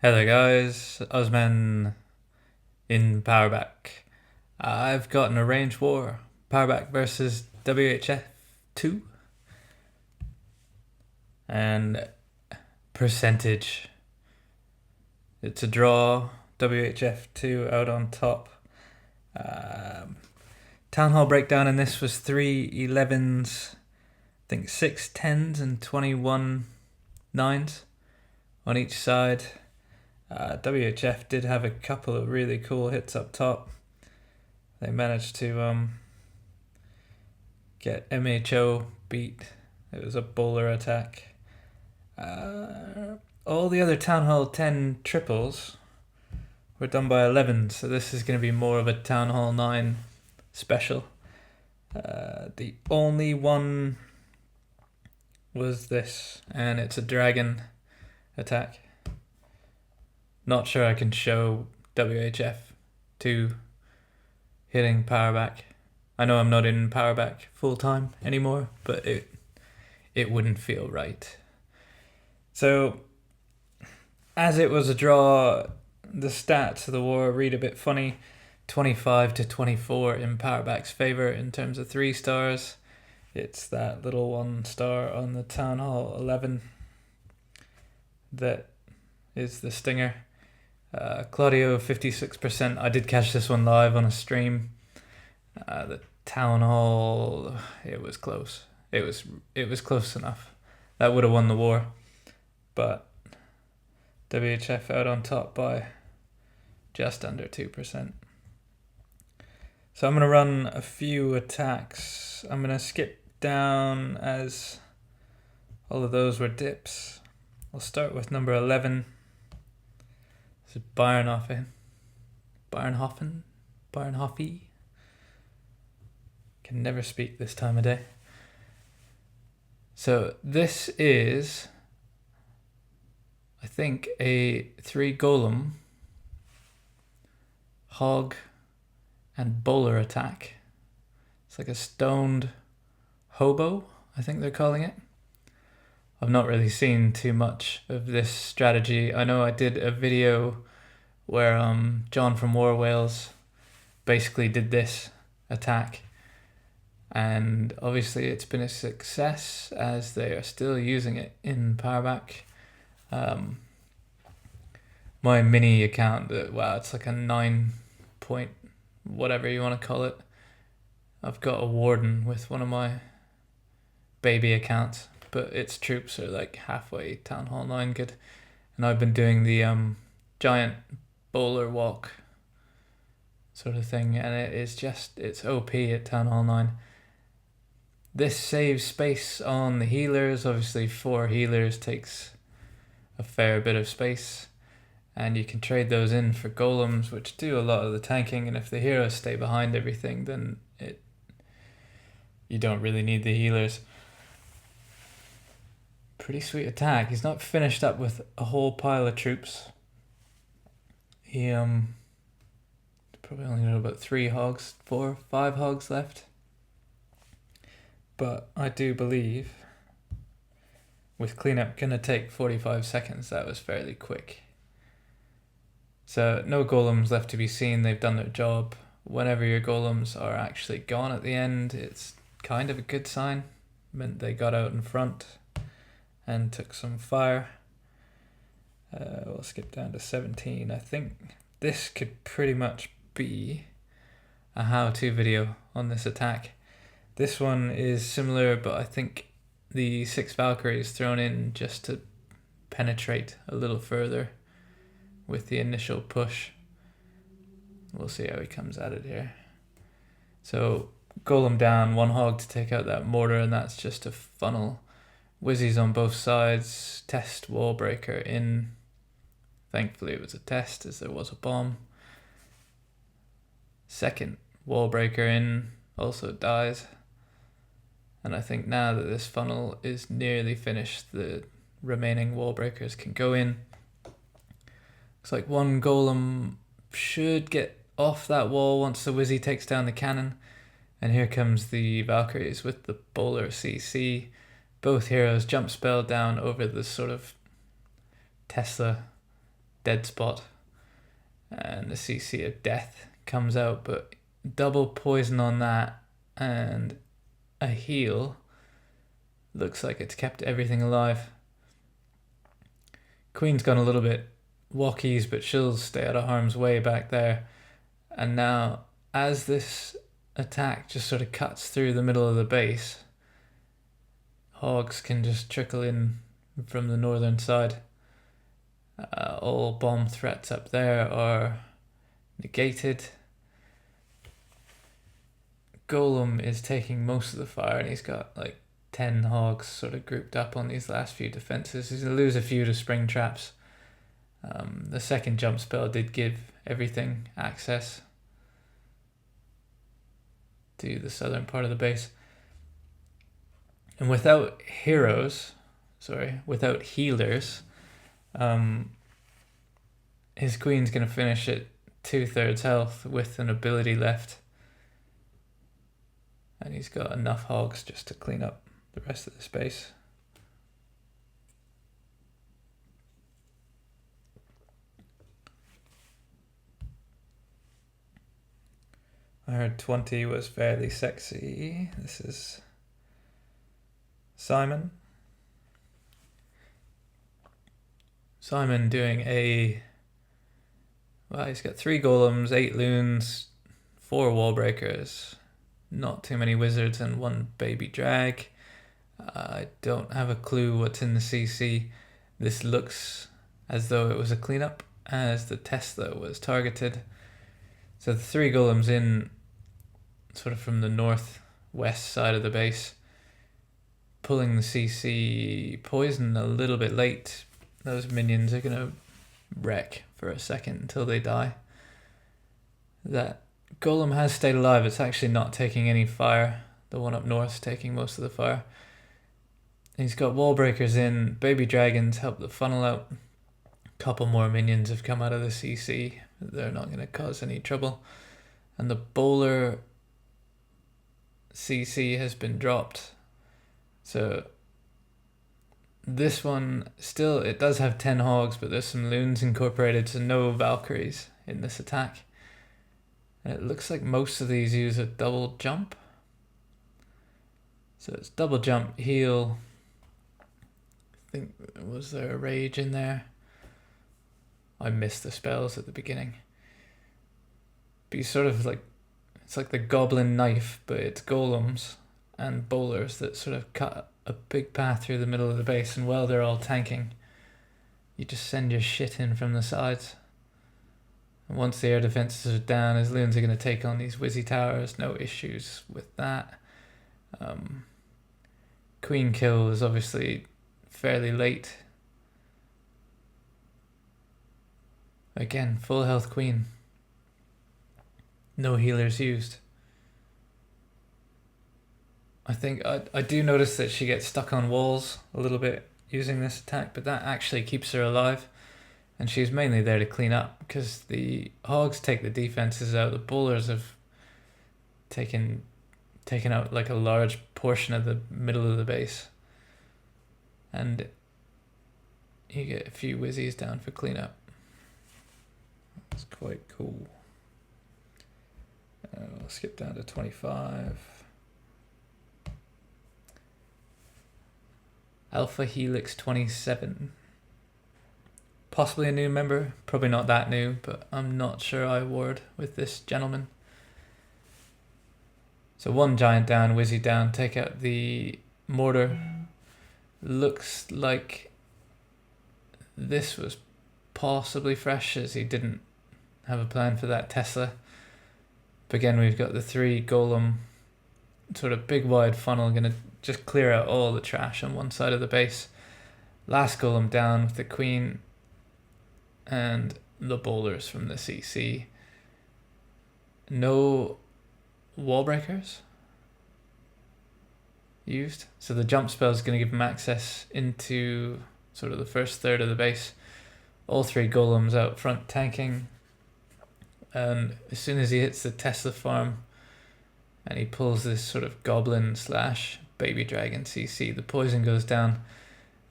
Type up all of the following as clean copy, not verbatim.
Hey there guys, OzMan in Peuerbach. I've got an arranged war, Peuerbach versus WHF2, and percentage. It's a draw, WHF2 out on top. Town Hall breakdown in this was 3 11s, I think 6 10s and 21 9s on each side. WHF did have a couple of really cool hits up top. They managed to get MHO beat. It was a bowler attack. All the other Town Hall 10 triples were done by 11, so this is going to be more of a Town Hall 9 special. The only one was this, and it's a dragon attack. Not sure I can show WHF2 hitting Peuerbach. I know I'm not in Peuerbach full time anymore, but it wouldn't feel right. So, as it was a draw, the stats of the war read a bit funny. 25-24 in Peuerbach's favour in terms of 3 stars. It's that little 1 star on the Town Hall 11 that is the stinger. Claudio 56%. I did catch this one live on a stream. The Town Hall, it was close. It was close enough. That would have won the war, but WHF out on top by just under 2%. So I'm going to run a few attacks. I'm going to skip down as all of those were dips. I'll start with number 11. This is Bayernhofen. Can never speak this time of day. So this is, I think, a 3 golem, hog, and bowler attack. It's like a stoned hobo, I think they're calling it. I've not really seen too much of this strategy. I know I did a video where John from War Wales basically did this attack, and obviously it's been a success as they are still using it in Peuerbach. My mini account, it's like a 9 point whatever you want to call it. I've got a warden with one of my baby accounts, but its troops are like halfway Town Hall 9 good, and I've been doing the giant bowler walk sort of thing, and it's OP at Town Hall 9. This saves space on the healers. Obviously 4 healers takes a fair bit of space, and you can trade those in for golems, which do a lot of the tanking, and if the heroes stay behind everything, then you don't really need the healers. Pretty sweet attack. He's not finished up with a whole pile of troops. He probably only got about 4 5 hogs left. But I do believe with cleanup gonna take 45 seconds, that was fairly quick. So no golems left to be seen, they've done their job. Whenever your golems are actually gone at the end, it's kind of a good sign. Meant they got out in front and took some fire. We'll skip down to 17. I think this could pretty much be a how-to video on this attack. This one is similar, but I think the 6 Valkyrie is thrown in just to penetrate a little further with the initial push. We'll see how he comes at it here. So golem down, 1 hog to take out that mortar, and that's just a funnel. Whizzies on both sides, test wall breaker in. Thankfully it was a test as there was a bomb. Second wall breaker in, also dies. And I think now that this funnel is nearly finished, the remaining wall breakers can go in. Looks like 1 golem should get off that wall once the Wizzy takes down the cannon. And here comes the Valkyries with the bowler CC. Both heroes jump spell down over the sort of Tesla dead spot, and the CC of death comes out, but double poison on that and a heal looks like it's kept everything alive. Queen's gone a little bit walkies, but she'll stay out of harm's way back there. And now, as this attack just sort of cuts through the middle of the base, hogs can just trickle in from the northern side. All bomb threats up there are negated. Golem is taking most of the fire, and he's got like 10 hogs sort of grouped up on these last few defenses. He's going to lose a few to spring traps. The second jump spell did give everything access to the southern part of the base. And without healers, his queen's going to finish at 2/3 health with an ability left. And he's got enough hogs just to clean up the rest of the space. I heard 20 was fairly sexy. This is Simon. Simon doing he's got 3 golems, 8 loons, 4 wall breakers, not too many wizards, and 1 baby drag. I don't have a clue what's in the CC. This looks as though it was a cleanup, as the Tesla was targeted. So the 3 golems in sort of from the northwest side of the base, pulling the CC poison a little bit late. Those minions are going to wreck for a second until they die. That golem has stayed alive. It's actually not taking any fire. The one up north taking most of the fire. He's got wall breakers in. Baby dragons help the funnel out. A couple more minions have come out of the CC. They're not going to cause any trouble. And the bowler CC has been dropped. So this one still, it does have 10 hogs, but there's some loons incorporated, so no Valkyries in this attack. And it looks like most of these use a double jump. So it's double jump, heal. I think, was there a rage in there? I missed the spells at the beginning. But you sort of like, it's like the goblin knife, but it's golems and bowlers that sort of cut a big path through the middle of the base, and while they're all tanking, you just send your shit in from the sides. And once the air defenses are down, his loons are going to take on these Wizzy towers, no issues with that. Queen kill is obviously fairly late. Again, full health queen. No healers used. I think I do notice that she gets stuck on walls a little bit using this attack, but that actually keeps her alive. And she's mainly there to clean up, because the hogs take the defenses out. The bowlers have taken out like a large portion of the middle of the base. And you get a few Wizzies down for cleanup. That's quite cool. We'll skip down to 25. Alpha Helix 27. Possibly a new member, probably not that new, but I'm not sure I ward with this gentleman. So 1 giant down, Wizzy down, take out the mortar. Looks like this was possibly fresh, as he didn't have a plan for that Tesla. But again, we've got the 3 golem, sort of big wide funnel, gonna just clear out all the trash on one side of the base. Last golem down with the queen and the bowlers from the CC. No wall breakers used, so the jump spell is going to give him access into sort of the first third of the base. All 3 golems out front tanking, and as soon as he hits the Tesla farm and he pulls this sort of goblin slash baby dragon CC, the poison goes down,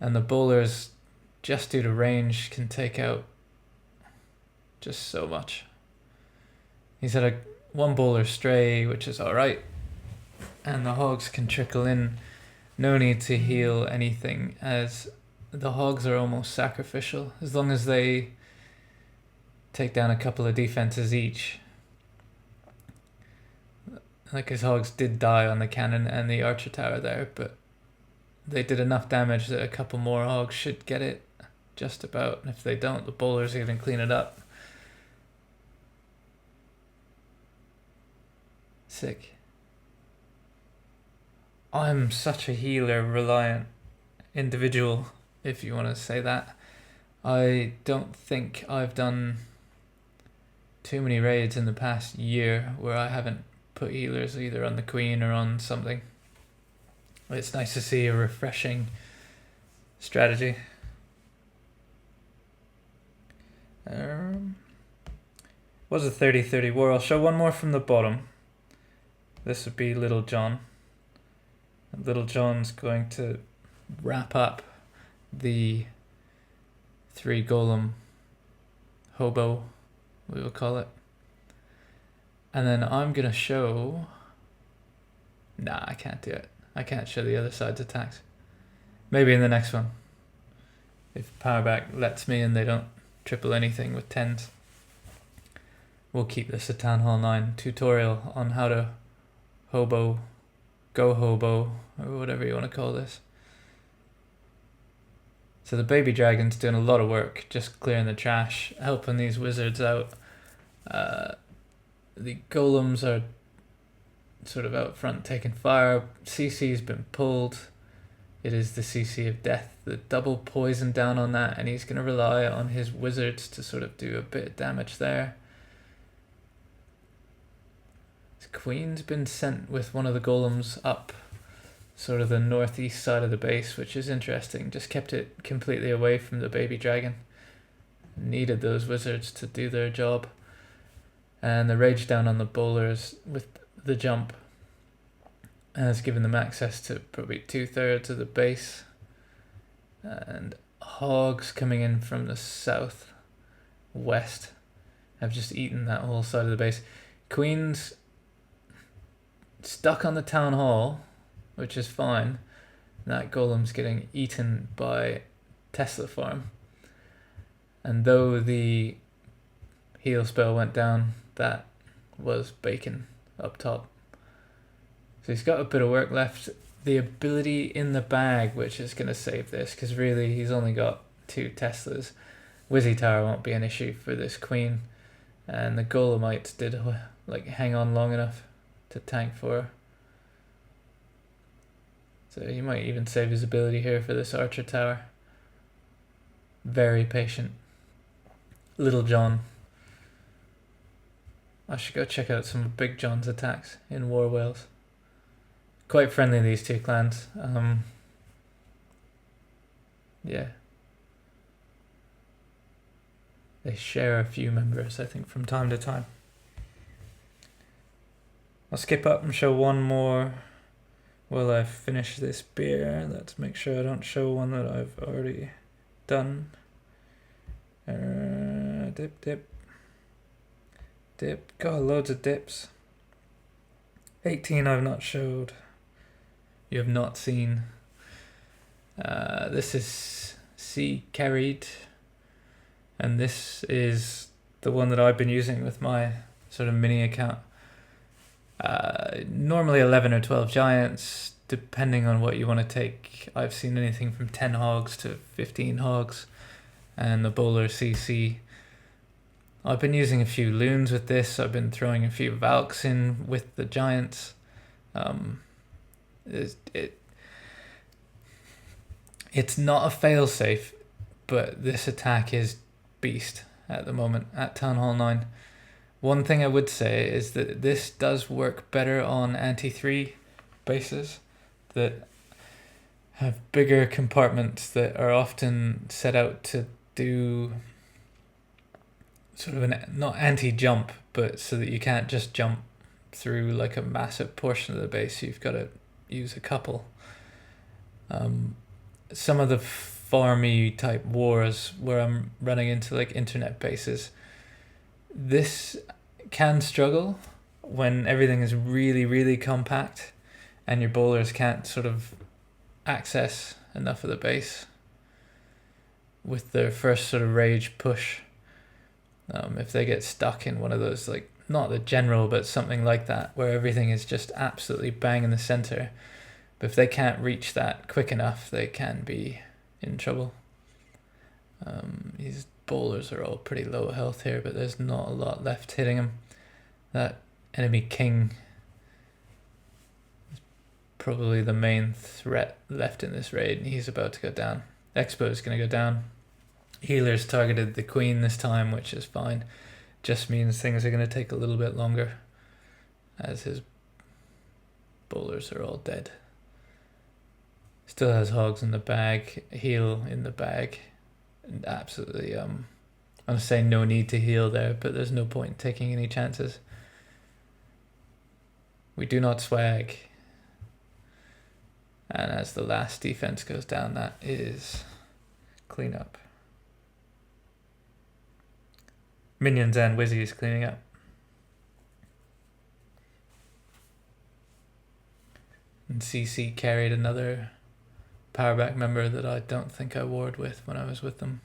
and the bowlers, just due to range, can take out just so much. He's had a one bowler stray, which is alright, and the hogs can trickle in. No need to heal anything, as the hogs are almost sacrificial. As long as they take down a couple of defenses each. Like, his hogs did die on the cannon and the archer tower there, but they did enough damage that a couple more hogs should get it just about. And if they don't, the bowlers are going to clean it up. Sick. I'm such a healer reliant individual, if you want to say that. I don't think I've done too many raids in the past year where I haven't put healers either on the queen or on something. It's nice to see a refreshing strategy. Was a 30-30 war. I'll show one more from the bottom. This would be Little John. Little John's going to wrap up the 3 golem hobo, we will call it. And then I'm going to show... Nah, I can't do it. I can't show the other side's attacks. Maybe in the next one. If Peuerbach lets me and they don't triple anything with 10s. We'll keep this a Town Hall 9 tutorial on how to hobo, go-hobo, or whatever you want to call this. So the baby dragon's doing a lot of work, just clearing the trash, helping these wizards out. The golems are sort of out front taking fire. CC's been pulled. It is the CC of death. The double poison down on that, and he's going to rely on his wizards to sort of do a bit of damage there. His queen's been sent with one of the golems up sort of the northeast side of the base, which is interesting. Just kept it completely away from the baby dragon. Needed those wizards to do their job. And the rage down on the bowlers with the jump has given them access to probably 2/3 of the base. And hogs coming in from the south west have just eaten that whole side of the base. Queen's stuck on the town hall, which is fine. That golem's getting eaten by Tesla farm. And though the heal spell went down, that was bacon up top. So he's got a bit of work left. The ability in the bag, which is going to save this, because really he's only got 2 Teslas. Wizzy Tower won't be an issue for this queen. And the golemites did like hang on long enough to tank for her. So he might even save his ability here for this archer tower. Very patient. Little John. I should go check out some of Big John's attacks in War Wales. Quite friendly, these 2 clans. Yeah. They share a few members, I think, from time to time. I'll skip up and show one more while I finish this beer. Let's make sure I don't show one that I've already done. Dip. Got loads of dips. 18 I've not showed. You have not seen. This is C carried. And this is the one that I've been using with my sort of mini account. Normally 11 or 12 giants, depending on what you want to take. I've seen anything from 10 hogs to 15 hogs. And the bowler CC. I've been using a few loons with this. I've been throwing a few Valks in with the giants. It's not a failsafe, but this attack is beast at the moment at Town Hall 9. One thing I would say is that this does work better on anti-3 bases that have bigger compartments that are often set out to do sort of an not anti-jump, but so that you can't just jump through like a massive portion of the base. You've got to use a couple. Some of the farmy type wars where I'm running into like internet bases, This can struggle when everything is really, really compact and your bowlers can't sort of access enough of the base with their first sort of rage push. If they get stuck in one of those, like, not the general, but something like that, where everything is just absolutely bang in the center, but if they can't reach that quick enough, they can be in trouble. These bowlers are all pretty low health here, but there's not a lot left hitting him. That enemy king is probably the main threat left in this raid, and he's about to go down. Expo is going to go down. Healer's targeted the queen this time, which is fine. Just means things are going to take a little bit longer as his bowlers are all dead. Still has hogs in the bag, heal in the bag, and absolutely, I'm going to say no need to heal there, but there's no point taking any chances. We do not swag. And as the last defense goes down, that is cleanup. Minions and Wizzies cleaning up. And CC carried another Peuerbach member that I don't think I warred with when I was with them.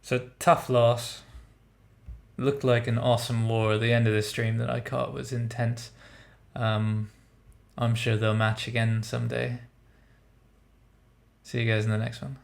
So tough loss. Looked like an awesome war. The end of the stream that I caught was intense. I'm sure they'll match again someday. See you guys in the next one.